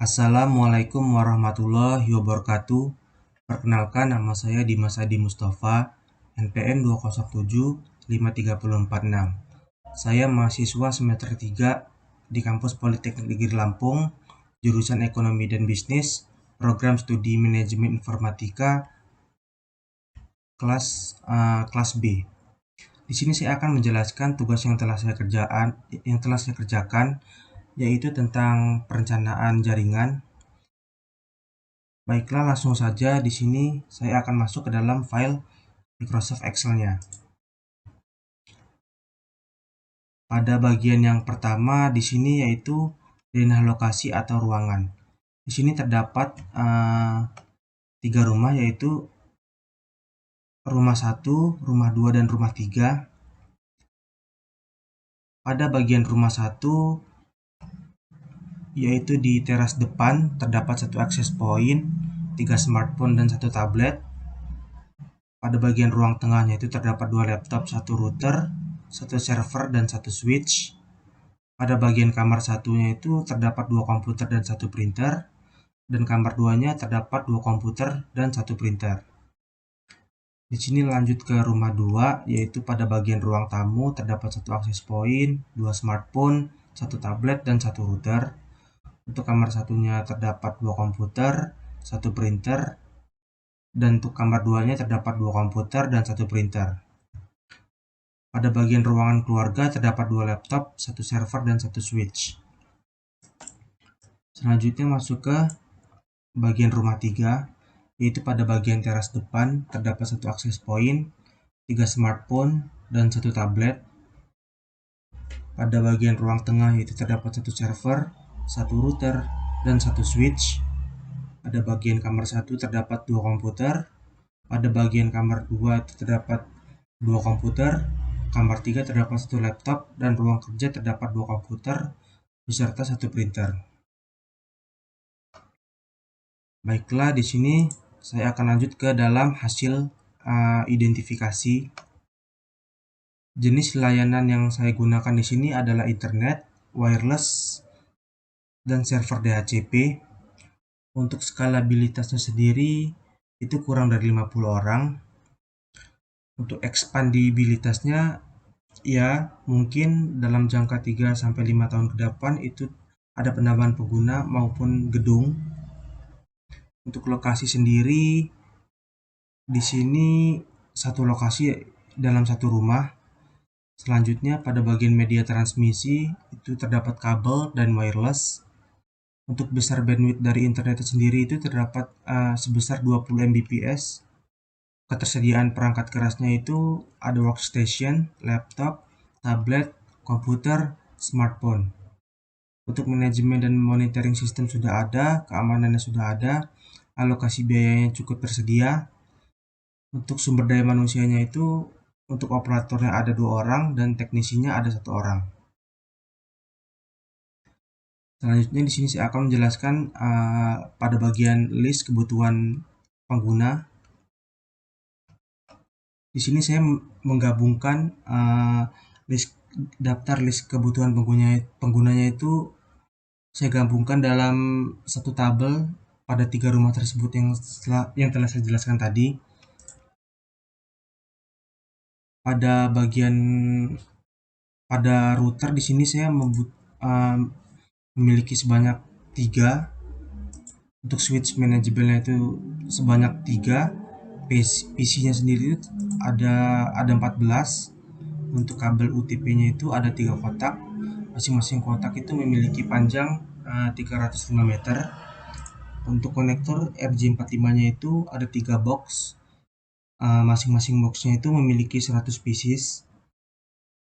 Assalamualaikum warahmatullahi wabarakatuh. Perkenalkan, nama saya Dimas Adi Mustafa, NPM 207-53046. Saya mahasiswa semester 3 di kampus Politeknik Negeri Lampung, jurusan Ekonomi dan Bisnis, program studi Manajemen Informatika, kelas B. Di sini saya akan menjelaskan tugas yang telah saya kerjakan, yaitu tentang perencanaan jaringan. Baiklah, langsung saja di sini saya akan masuk ke dalam file Microsoft Excel-nya. Pada bagian yang pertama di sini yaitu denah lokasi atau ruangan. Di sini terdapat 3 rumah, yaitu rumah 1, rumah 2, dan rumah 3. Pada bagian rumah 1 yaitu di teras depan terdapat 1 access point, 3 smartphone, dan 1 tablet. Pada bagian ruang tengahnya itu terdapat 2 laptop, 1 router, 1 server, dan 1 switch. Pada bagian kamar satunya itu terdapat 2 komputer dan 1 printer, dan kamar 2-nya terdapat 2 komputer dan 1 printer. Di sini lanjut ke rumah 2, yaitu pada bagian ruang tamu terdapat 1 access point, 2 smartphone, 1 tablet, dan 1 router. Untuk kamar satunya terdapat 2 komputer, 1 printer, dan untuk kamar 2-nya terdapat 2 komputer dan 1 printer. Pada bagian ruangan keluarga terdapat 2 laptop, 1 server, dan 1 switch. Selanjutnya masuk ke bagian rumah 3, yaitu pada bagian teras depan terdapat 1 access point, 3 smartphone, dan 1 tablet. Pada bagian ruang tengah yaitu terdapat 1 server, 1 router, dan 1 switch. Pada bagian kamar 1 terdapat 2 komputer. Pada bagian kamar 2 terdapat 2 komputer. Kamar 3 terdapat 1 laptop, dan ruang kerja terdapat 2 komputer beserta 1 printer. Baiklah, di sini saya akan lanjut ke dalam hasil identifikasi. Jenis layanan yang saya gunakan di sini adalah internet, wireless, dan server DHCP. Untuk skalabilitasnya sendiri itu kurang dari 50 orang. Untuk ekspandibilitasnya ya mungkin dalam jangka 3-5 tahun ke depan itu ada penambahan pengguna maupun gedung. Untuk lokasi sendiri di sini satu lokasi dalam satu rumah. Selanjutnya pada bagian media transmisi itu terdapat kabel dan wireless. Untuk besar bandwidth dari internet sendiri itu terdapat sebesar 20 Mbps. Ketersediaan perangkat kerasnya itu ada workstation, laptop, tablet, komputer, smartphone. Untuk manajemen dan monitoring sistem sudah ada, keamanannya sudah ada, alokasi biayanya cukup tersedia. Untuk sumber daya manusianya itu untuk operatornya ada 2 orang dan teknisinya ada 1 orang. Selanjutnya di sini saya akan menjelaskan pada bagian list kebutuhan pengguna. Di sini saya menggabungkan daftar list kebutuhan penggunanya itu saya gabungkan dalam satu tabel pada 3 rumah tersebut yang telah saya jelaskan tadi. Pada router di sini saya memiliki sebanyak 3. Untuk switch manajemennya itu sebanyak 3. PC-nya sendiri ada 14. Untuk kabel UTP-nya itu ada 3 kotak. Masing-masing kotak itu memiliki panjang 305 meter. Untuk konektor RJ45-nya itu ada 3 box. Masing-masing boxnya itu memiliki 100 pieces.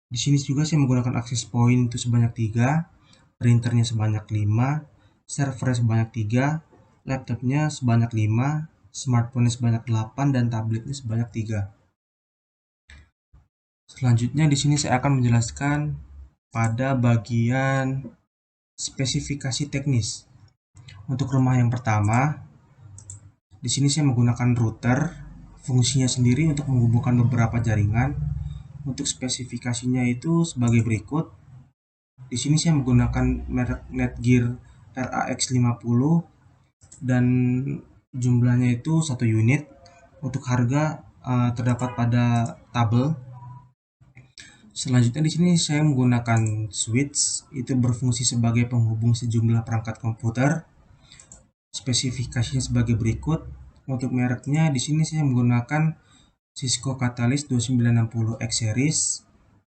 Di sini juga saya menggunakan access point itu sebanyak 3, printernya sebanyak 5, servernya sebanyak 3, laptopnya sebanyak 5, smartphone-nya sebanyak 8, dan tabletnya sebanyak 3. Selanjutnya di sini saya akan menjelaskan pada bagian spesifikasi teknis. Untuk rumah yang pertama, di sini saya menggunakan router. Fungsinya sendiri untuk menghubungkan beberapa jaringan. Untuk spesifikasinya itu sebagai berikut. Di sini saya menggunakan merek Netgear RAX 50 dan jumlahnya itu 1 unit. Untuk harga terdapat pada tabel. Selanjutnya di sini saya menggunakan switch, itu berfungsi sebagai penghubung sejumlah perangkat komputer. Spesifikasinya sebagai berikut. Untuk mereknya di sini saya menggunakan Cisco Catalyst 2960X series.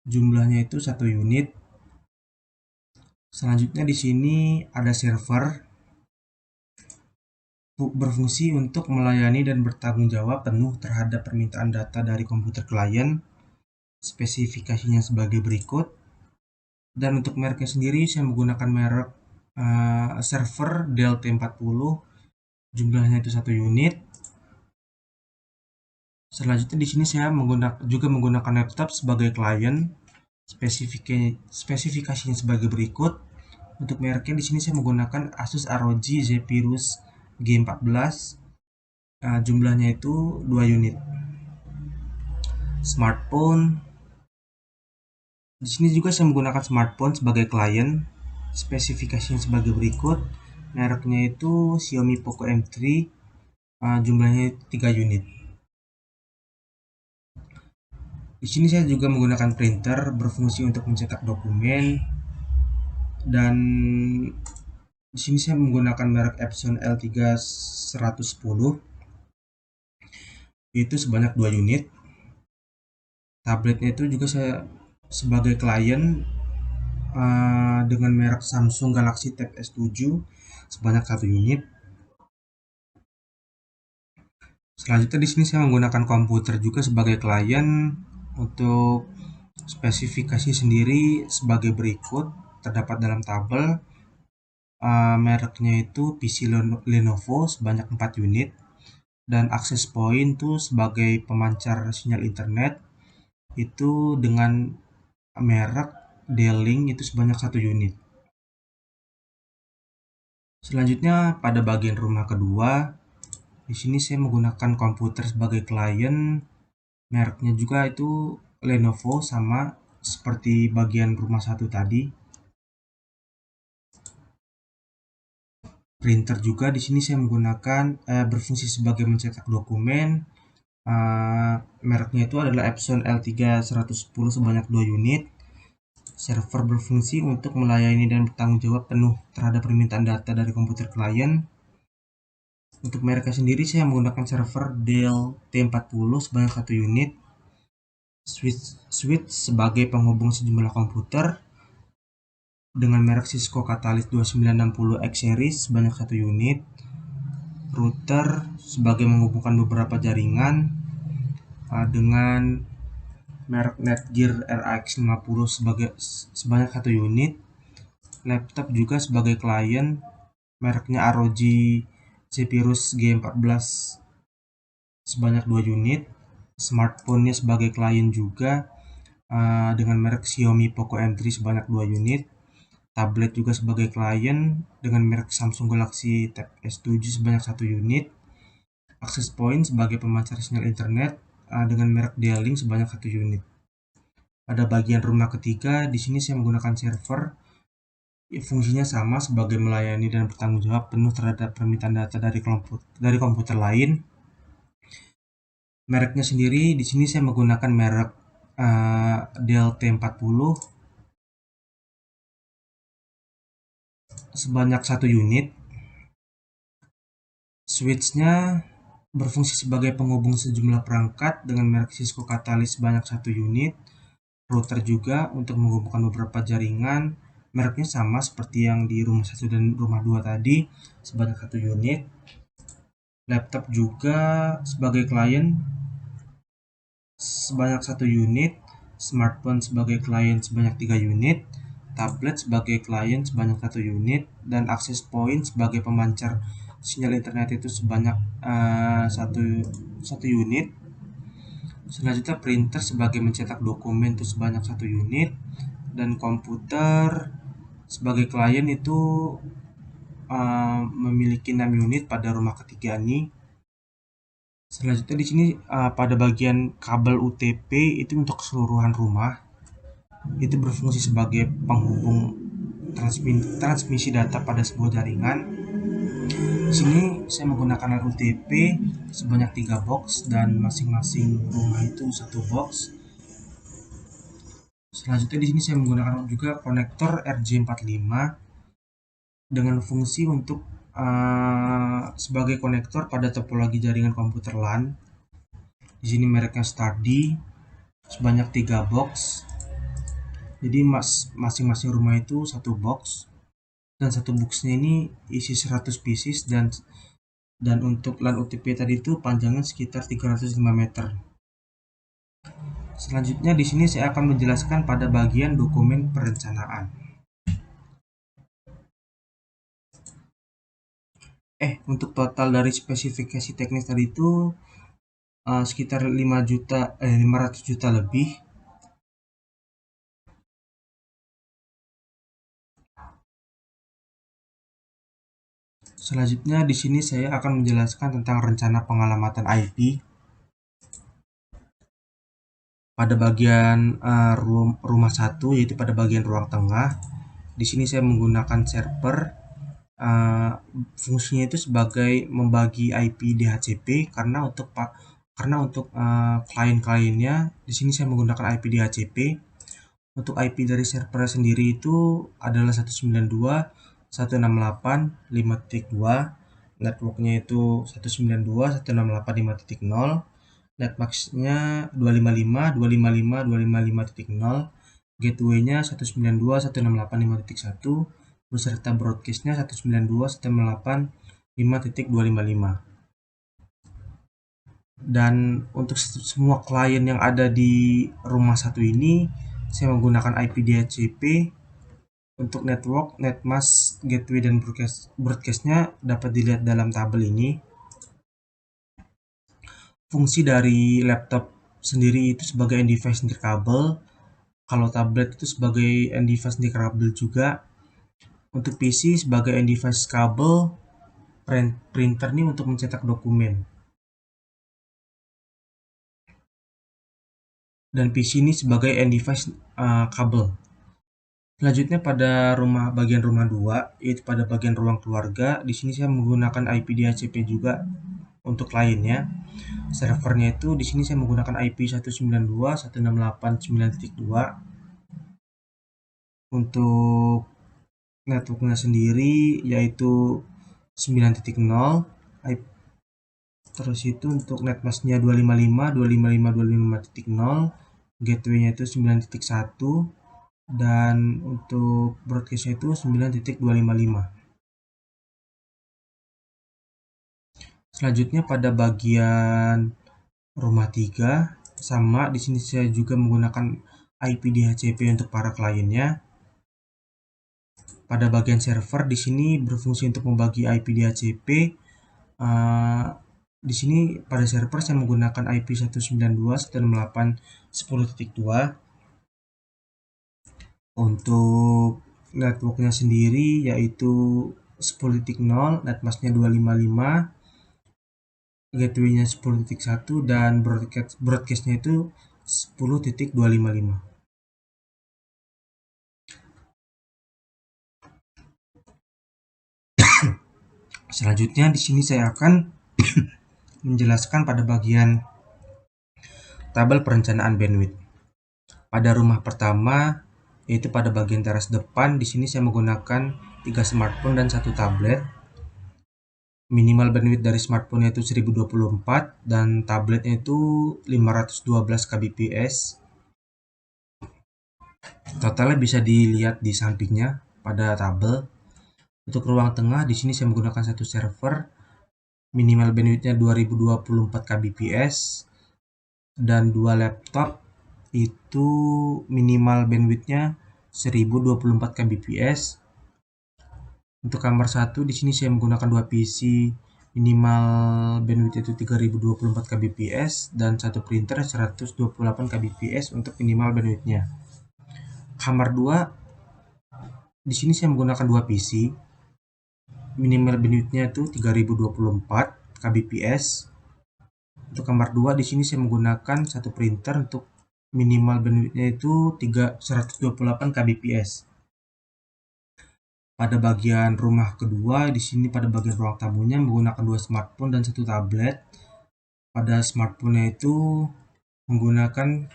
Jumlahnya itu 1 unit. Selanjutnya di sini ada server, berfungsi untuk melayani dan bertanggung jawab penuh terhadap permintaan data dari komputer klien. Spesifikasinya sebagai berikut. Dan untuk mereknya sendiri saya menggunakan merek server Dell T40, jumlahnya itu 1 unit. Selanjutnya di sini saya juga menggunakan laptop sebagai klien. Spesifikasinya sebagai berikut. Untuk mereknya di sini saya menggunakan Asus ROG Zephyrus G14, jumlahnya itu 2 unit. Smartphone, di sini juga saya menggunakan smartphone sebagai klien. Spesifikasinya sebagai berikut. Mereknya itu Xiaomi Poco M3, jumlahnya 3 unit. Di sini saya juga menggunakan printer, berfungsi untuk mencetak dokumen. Dan di sini saya menggunakan merek Epson L3110, itu sebanyak 2 unit. Tabletnya itu juga saya sebagai klien dengan merek Samsung Galaxy Tab S7 sebanyak 1 unit. Selanjutnya di sini saya menggunakan komputer juga sebagai klien. Untuk spesifikasi sendiri sebagai berikut, terdapat dalam tabel. Mereknya itu PC Lenovo sebanyak 4 unit, dan access point itu sebagai pemancar sinyal internet itu dengan merek D-Link itu sebanyak 1 unit. Selanjutnya pada bagian rumah kedua, di sini saya menggunakan komputer sebagai klien. Mereknya juga itu Lenovo, sama seperti bagian rumah satu tadi. Printer juga di sini saya menggunakan berfungsi sebagai mencetak dokumen. Mereknya itu adalah Epson L3110 sebanyak 2 unit. Server berfungsi untuk melayani dan bertanggung jawab penuh terhadap permintaan data dari komputer klien. Untuk mereknya sendiri saya menggunakan server Dell T40 sebanyak 1 unit. Switch sebagai penghubung sejumlah komputer dengan merek Cisco Catalyst 2960X series sebanyak 1 unit. Router sebagai menghubungkan beberapa jaringan dengan merek Netgear RX 50 sebanyak 1 unit. Laptop juga sebagai klien, mereknya ROG Zephyrus G14 sebanyak 2 unit. Smartphone-nya sebagai klien juga dengan merek Xiaomi Poco M3 sebanyak 2 unit. Tablet juga sebagai klien dengan merek Samsung Galaxy Tab S7 sebanyak 1 unit. Access point sebagai pemancar sinyal internet dengan merek D-Link sebanyak 1 unit. Pada bagian rumah ketiga, di sini saya menggunakan server. Fungsinya sama sebagai melayani dan bertanggung jawab penuh terhadap permintaan data dari komputer lain. Mereknya sendiri di sini saya menggunakan merek Dell T40 sebanyak 1 unit. Switch-nya berfungsi sebagai penghubung sejumlah perangkat dengan merek Cisco Catalyst sebanyak 1 unit. Router juga untuk menghubungkan beberapa jaringan. Mereknya sama seperti yang di rumah 1 dan rumah 2 tadi, sebanyak 1 unit. Laptop juga sebagai klien sebanyak 1 unit. Smartphone sebagai klien sebanyak 3 unit. Tablet sebagai klien sebanyak 1 unit. Dan access point sebagai pemancar sinyal internet itu sebanyak 1 unit. Selanjutnya printer sebagai mencetak dokumen itu sebanyak 1 unit. Dan komputer sebagai klien itu memiliki 6 unit pada rumah ketiga ini. Selanjutnya di sini pada bagian kabel UTP itu untuk keseluruhan rumah, itu berfungsi sebagai penghubung transmisi data pada sebuah jaringan. Di sini saya menggunakan LUTP sebanyak 3 box dan masing-masing rumah itu 1 box. Selanjutnya di sini saya menggunakan juga konektor RJ45 dengan fungsi untuk sebagai konektor pada topologi jaringan komputer LAN. Di sini mereknya Stardi sebanyak 3 box. Jadi masing-masing rumah itu 1 box dan 1 boxnya ini isi 100 pieces dan untuk LAN UTP tadi itu panjangnya sekitar 305 meter. Selanjutnya di sini saya akan menjelaskan pada bagian dokumen perencanaan. Untuk total dari spesifikasi teknis tadi itu sekitar 500 juta lebih. Selanjutnya di sini saya akan menjelaskan tentang rencana pengalamatan IP. Pada bagian rumah 1 yaitu pada bagian ruang tengah. Di sini saya menggunakan server. Fungsinya itu sebagai membagi IP DHCP karena untuk klien-kliennya di sini saya menggunakan IP DHCP. Untuk IP dari server sendiri itu adalah 192.168.5.2. Networknya itu 192.168.5.0. Netmasknya 255.255.255.0. Gateway-nya 192.168.5.1 beserta broadcast-nya 192.168.5.255. Dan untuk semua klien yang ada di rumah 1 ini saya menggunakan IP DHCP. Untuk network, netmask, gateway, dan broadcast-nya dapat dilihat dalam tabel ini. Fungsi dari laptop sendiri itu sebagai end device nirkabel. Kalau tablet itu sebagai end device nirkabel juga. Untuk PC sebagai end device kabel, printer ini untuk mencetak dokumen. Dan PC ini sebagai end device kabel. Selanjutnya pada bagian rumah 2 yaitu pada bagian ruang keluarga. Di sini saya menggunakan IP DHCP juga untuk kliennya. Servernya itu di sini saya menggunakan IP 192.168.9.2. Untuk networknya sendiri yaitu 9.0. Terus itu untuk netmasknya 255.255.255.0. Gateway-nya itu 9.1 dan untuk broadcast itu 9.255. Selanjutnya pada bagian rumah 3 sama di sini saya juga menggunakan IP DHCP untuk para kliennya. Pada bagian server di sini berfungsi untuk membagi IP DHCP. Di sini pada server saya menggunakan IP 192.168.10.2. Untuk networknya sendiri yaitu 10.0, netmasknya 255, gateway-nya 10.1 dan broadcast-nya itu 10.255. Selanjutnya di sini saya akan menjelaskan pada bagian tabel perencanaan bandwidth. Pada rumah pertama yaitu pada bagian teras depan, di sini saya menggunakan 3 smartphone dan 1 tablet. Minimal bandwidth dari smartphone itu 1024 dan tabletnya itu 512 kbps. Totalnya bisa dilihat di sampingnya pada tabel. Untuk ruang tengah di sini saya menggunakan 1 server. Minimal bandwidthnya 2024 kbps dan 2 laptop itu minimal bandwidthnya 1024 kbps. Untuk kamar 1 di sini saya menggunakan 2 PC, minimal bandwidth itu 3024 kbps dan 1 printer 128 kbps untuk minimal bandwidthnya. Kamar 2 di sini saya menggunakan 2 PC, minimal bandwidthnya itu 3024 kbps. Untuk kamar 2 di sini saya menggunakan 1 printer untuk minimal bandwidthnya itu 128 kbps. Pada bagian rumah kedua, di sini pada bagian ruang tamunya menggunakan 2 smartphone dan 1 tablet. Pada smartphone-nya itu menggunakan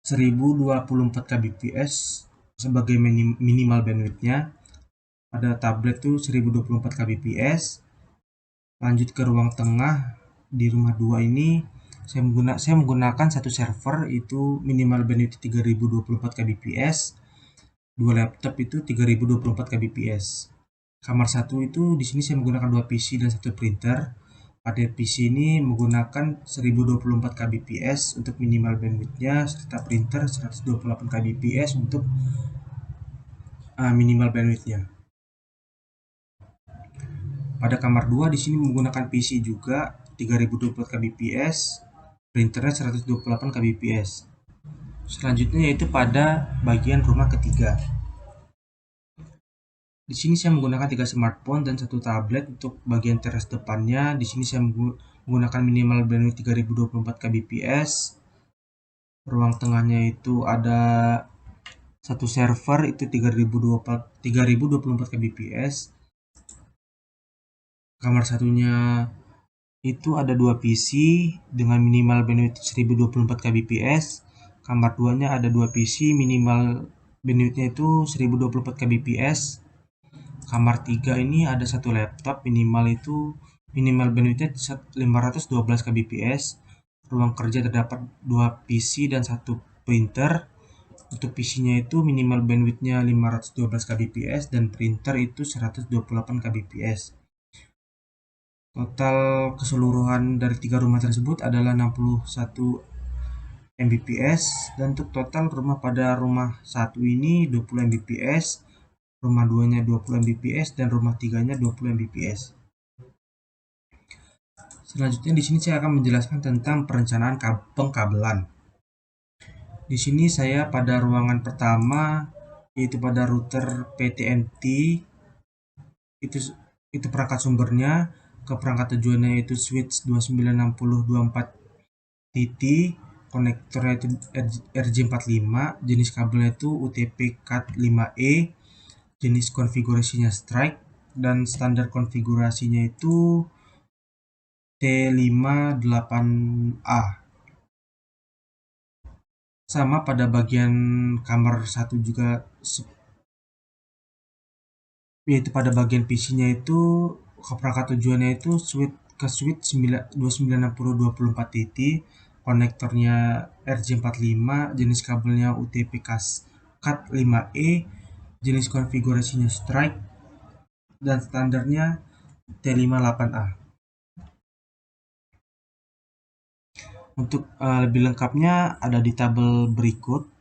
1024 kbps sebagai minimal bandwidth-nya. Pada tablet itu 1024 kbps. Lanjut ke ruang tengah, di rumah 2 ini saya menggunakan satu server itu minimal bandwidth 3024 kbps. Dua laptop itu 3024 kbps. Kamar satu itu di sini saya menggunakan 2 PC dan 1 printer. Pada PC ini menggunakan 1024 kbps untuk minimal bandwidth-nya serta printer 128 kbps untuk minimal bandwidth-nya. Pada kamar 2 di sini menggunakan PC juga 3024 kbps, printernya 128 kbps. Selanjutnya yaitu pada bagian rumah ketiga. Di sini saya menggunakan 3 smartphone dan 1 tablet untuk bagian teras depannya. Di sini saya menggunakan minimal bandwidth 3024 kbps. Ruang tengahnya itu ada satu server itu 3024 kbps. Kamar satunya itu ada 2 PC dengan minimal bandwidth 1024 kbps. Kamar 2-nya ada 2 PC minimal bandwidth-nya itu 1024 kbps. Kamar 3 ini ada satu laptop minimal bandwidth-nya 512 kbps. Ruang kerja terdapat 2 PC dan 1 printer. Untuk PC-nya itu minimal bandwidth-nya 512 kbps dan printer itu 128 kbps. Total keseluruhan dari 3 rumah tersebut adalah 61 Mbps dan untuk total rumah pada rumah 1 ini 20 Mbps, rumah 2-nya 20 Mbps dan rumah 3-nya 20 Mbps. Selanjutnya di sini saya akan menjelaskan tentang perencanaan pengkabelan. Di sini saya pada ruangan pertama yaitu pada router PTNT itu perangkat sumbernya, ke perangkat tujuannya itu switch 296024 TT, konektornya itu RJ45, jenis kabelnya itu UTP Cat5e, jenis konfigurasinya strike dan standar konfigurasinya itu T58A. Sama pada bagian kamar satu juga, yaitu pada bagian PC-nya itu ke perangkat tujuannya itu switch 296024 TT, konektornya RJ45, jenis kabelnya UTP Cat5e, jenis konfigurasinya strike dan standarnya T58A. Untuk lebih lengkapnya ada di tabel berikut.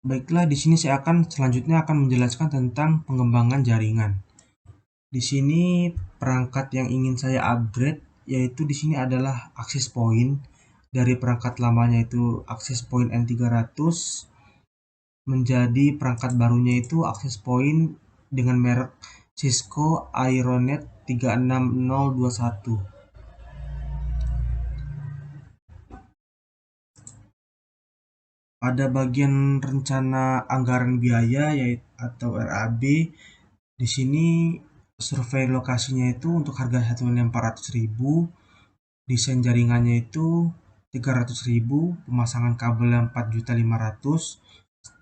Baiklah, di sini saya selanjutnya akan menjelaskan tentang pengembangan jaringan. Di sini perangkat yang ingin saya upgrade yaitu di sini adalah access point. Dari perangkat lamanya itu access point N300 menjadi perangkat barunya itu access point dengan merek Cisco Aironet 36021. Pada bagian rencana anggaran biaya yaitu atau RAB, di sini survei lokasinya itu untuk harga satuannya 400.000, desain jaringannya itu 300.000, pemasangan kabelnya 4.500.000,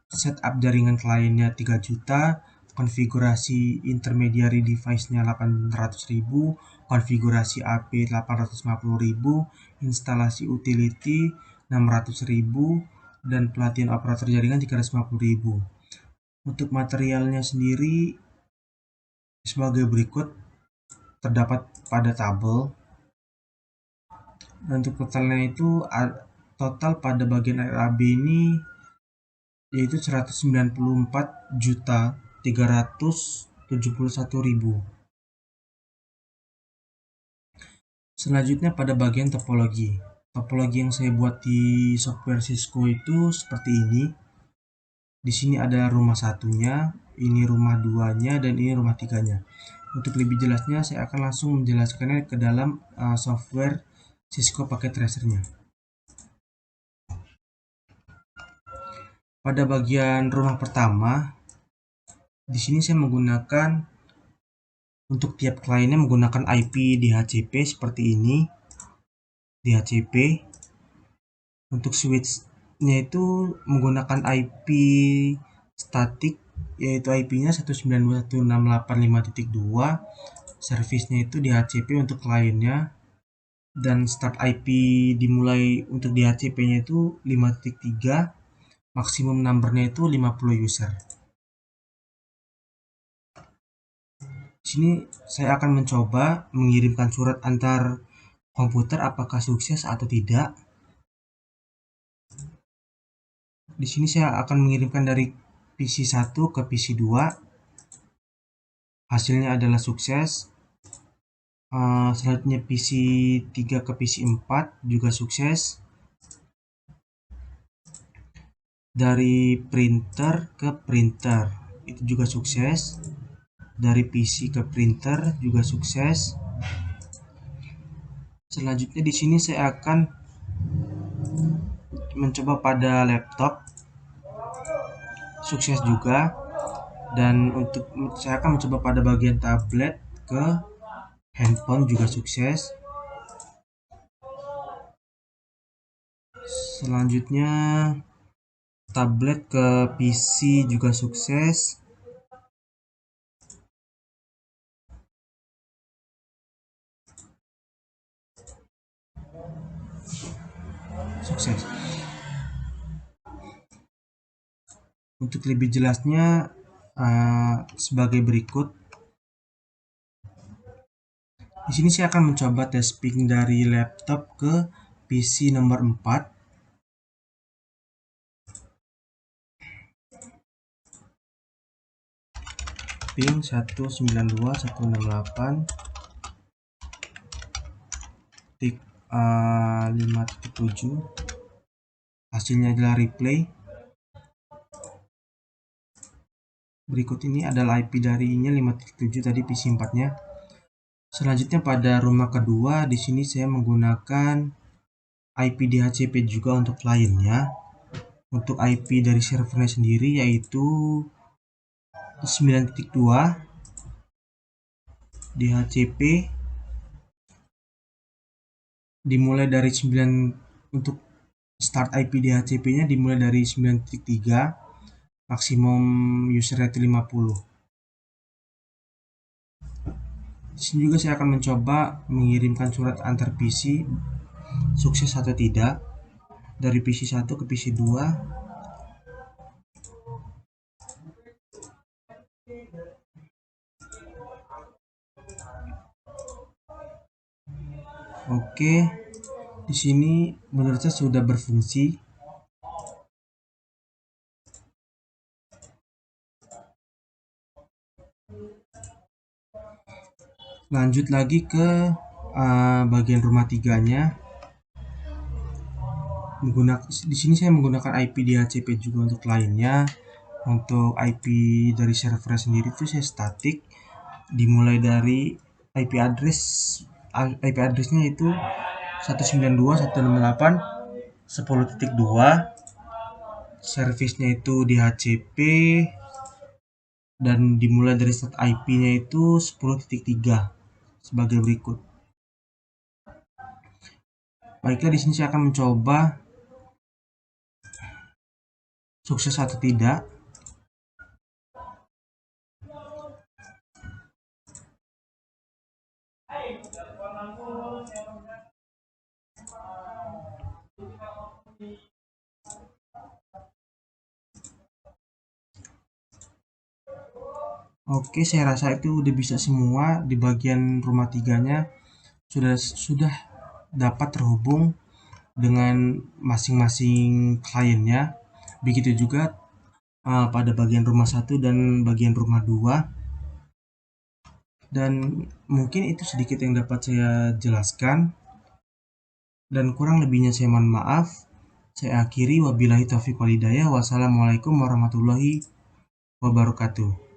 setup jaringan kliennya 3 juta, konfigurasi intermediary device-nya 800.000, konfigurasi AP 850.000, instalasi utility 600.000, dan pelatihan operator jaringan 350.000. Untuk materialnya sendiri sebagai berikut terdapat pada tabel. Dan untuk totalnya itu total pada bagian RAB ini yaitu 194.371.000. Selanjutnya pada bagian topologi. Topologi yang saya buat di software Cisco itu seperti ini. Di sini ada rumah satunya, ini rumah duanya, dan ini rumah tiganya. Untuk lebih jelasnya saya akan langsung menjelaskannya ke dalam software Cisco Packet Tracer-nya. Pada bagian rumah pertama, di sini saya menggunakan untuk tiap kliennya menggunakan IP DHCP seperti ini. DHCP untuk switch-nya itu menggunakan IP statik, yaitu IP-nya 192.168.5.2. Servisnya itu DHCP untuk kliennya, dan start IP dimulai untuk DHCP-nya itu 5.3, maksimum number-nya itu 50 user. Di sini saya akan mencoba mengirimkan surat antar komputer apakah sukses atau tidak. Di sini saya akan mengirimkan dari PC 1 ke PC 2. Hasilnya adalah sukses. Selanjutnya PC 3 ke PC 4 juga sukses. Dari printer ke printer itu juga sukses. Dari PC ke printer juga sukses. Selanjutnya di sini saya akan mencoba pada laptop, sukses juga. Dan untuk saya akan mencoba pada bagian tablet ke handphone juga sukses. Selanjutnya tablet ke PC juga sukses. Sukses. Untuk lebih jelasnya sebagai berikut. Di sini saya akan mencoba tes ping dari laptop ke PC nomor 4. Ping 192.168.5.7. Hasilnya adalah replay. Berikut ini adalah IP darinya 5.7 tadi PC 4-nya. Selanjutnya pada rumah kedua, di sini saya menggunakan IP DHCP juga untuk kliennya. Untuk IP dari servernya sendiri yaitu 9.2 DHCP dimulai dari 9. Untuk start IP DHCP-nya dimulai dari 9.3, maksimum user rate 50. Di sini juga saya akan mencoba mengirimkan surat antar PC sukses atau tidak dari PC 1 ke PC 2. Oke, di sini menurut saya sudah berfungsi. Lanjut lagi ke bagian rumah tiganya. Di sini saya menggunakan IP DHCP juga untuk kliennya. Untuk IP dari server sendiri itu saya statik, dimulai dari IP addressnya itu 192.168.10.2. Servisnya itu DHCP dan dimulai dari start IP-nya itu 10.3 sebagai berikut. Baiklah, di sini saya akan mencoba sukses atau tidak. Oke, saya rasa itu udah bisa semua. Di bagian rumah tiganya sudah dapat terhubung dengan masing-masing kliennya. Begitu juga pada bagian rumah 1 dan bagian rumah 2. Dan mungkin itu sedikit yang dapat saya jelaskan. Dan kurang lebihnya saya mohon maaf. Saya akhiri, wabillahi taufiq walhidayah. Wassalamualaikum warahmatullahi wabarakatuh.